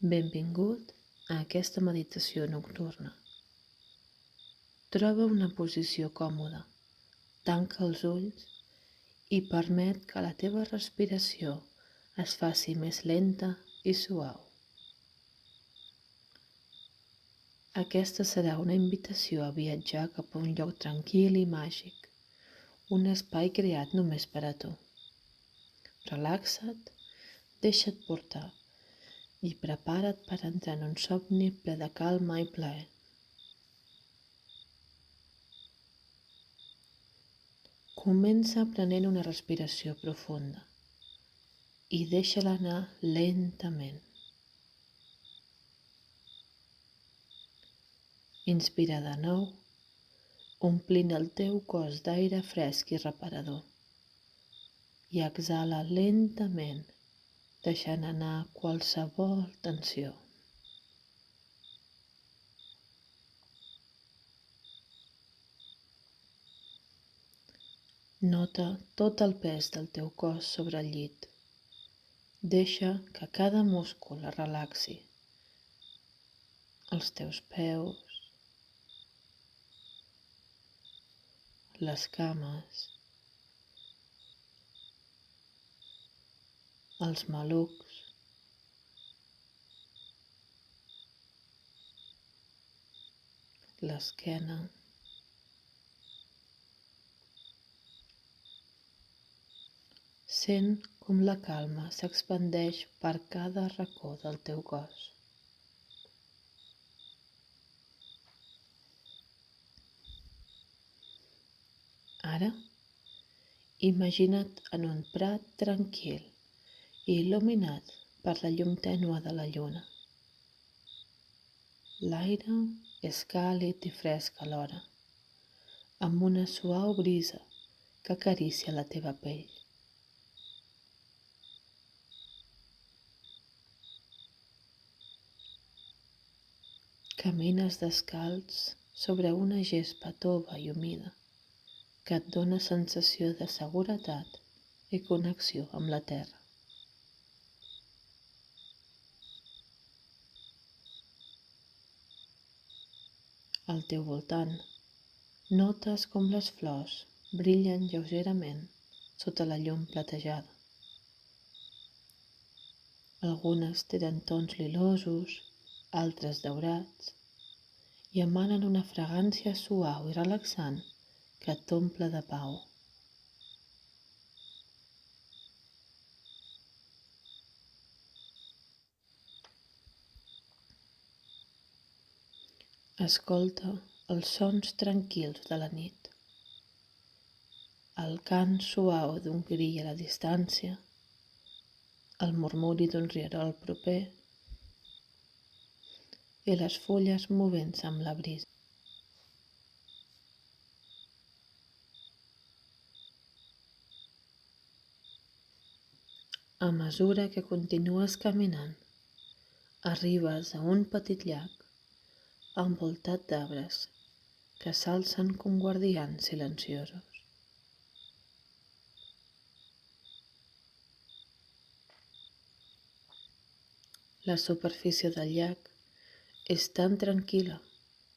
Benvingut a aquesta meditació nocturna. Troba una posició còmoda, tanca els ulls i permet que la teva respiració es faci més lenta i suau. Aquesta serà una invitació a viatjar cap a un lloc tranquil i màgic, un espai creat només per a tu. Relaxa't, deixa't portar i prepara't per entrar en un somni ple de calma i plaer. Comença prenent una respiració profunda i deixa-la anar lentament. Inspira de nou, omplint el teu cos d'aire fresc i reparador, i exhala lentament, deixant anar qualsevol tensió. Nota tot el pes del teu cos sobre el llit. Deixa que cada múscul es relaxi. Els teus peus, les cames, els malucs, l'esquena, sent com la calma s'expandeix per cada racó del teu cos. Ara, imagina't en un prat tranquil i il·luminat per la llum tènue de la lluna. L'aire és càlid i fresc alhora, amb una suau brisa que acaricia la teva pell. Camines descalç sobre una gespa tova i humida que et dóna sensació de seguretat i connexió amb la terra. Al teu voltant, notes com les flors brillen lleugerament sota la llum platejada. Algunes tenen tons lilosos, altres daurats, i emanen una fragància suau i relaxant que t'omple de pau. Escolta els sons tranquils de la nit, el cant suau d'un grill a la distància, el murmuri d'un rierol proper i les fulles movent-se amb la brisa. A mesura que continues caminant, arribes a un petit llac envoltat d'arbres que s'alcen com guardians silenciosos. La superfície del llac és tan tranquil·la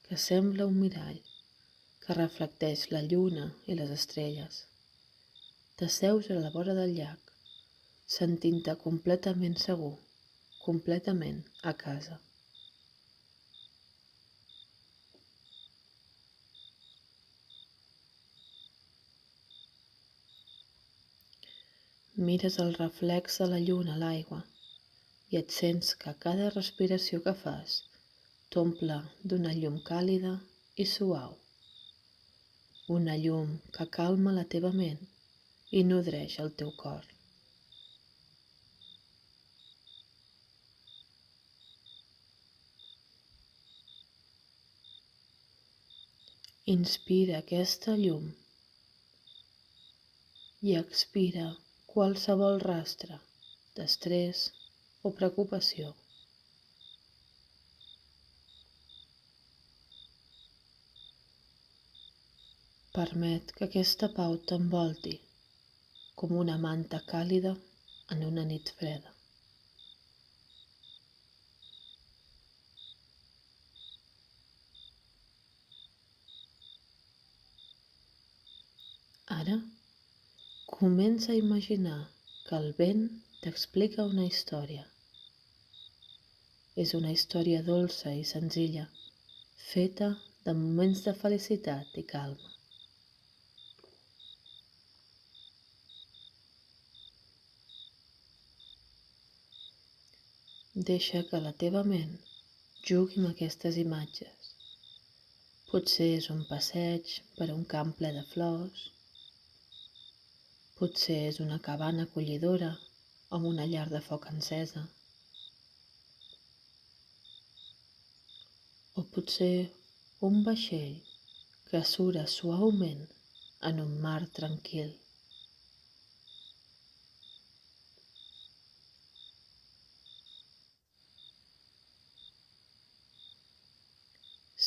que sembla un mirall que reflecteix la lluna i les estrelles. T'asseus a la vora del llac, sentint-te completament segur, completament a casa. Mires el reflex de la lluna a l'aigua i et sents que cada respiració que fas t'omple d'una llum càlida i suau. Una llum que calma la teva ment i nodreix el teu cor. Inspira aquesta llum i expira qualsevol rastre d'estrès o preocupació. Permet que aquesta pau t'envolti com una manta càlida en una nit freda. Ara, comença a imaginar que el vent t'explica una història. És una història dolça i senzilla, feta de moments de felicitat i calma. Deixa que la teva ment jugui amb aquestes imatges. Potser és un passeig per un camp ple de flors, potser és una cabana acollidora amb una llar de foc encesa, o potser un vaixell que sura suaument en un mar tranquil.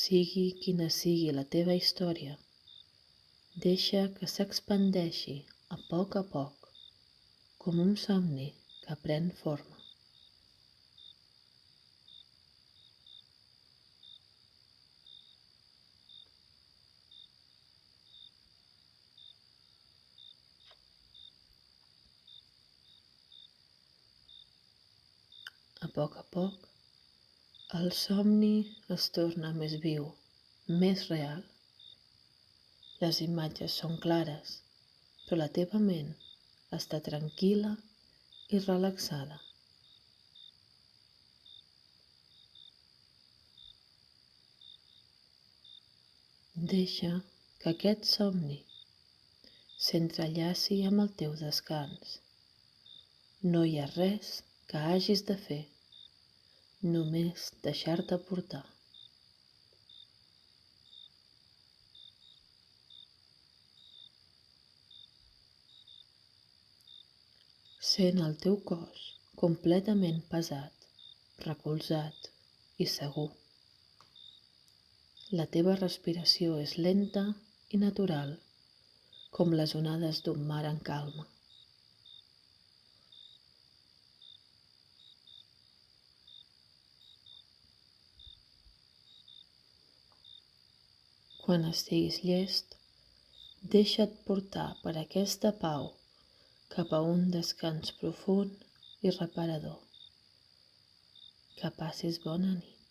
Sigui quina sigui la teva història, deixa que s'expandeixi a poc, com un somni que pren forma. A poc, el somni es torna més viu, més real. Les imatges són clares, però la teva ment està tranquil·la i relaxada. Deixa que aquest somni s'entrellaci amb el teu descans. No hi ha res que hagis de fer, només deixar-te portar. Sent el teu cos completament pesat, recolzat i segur. La teva respiració és lenta i natural, com les onades d'un mar en calma. Quan estiguis llest, deixa't portar per aquesta pau cap a un descans profund i reparador. Que passis bona nit.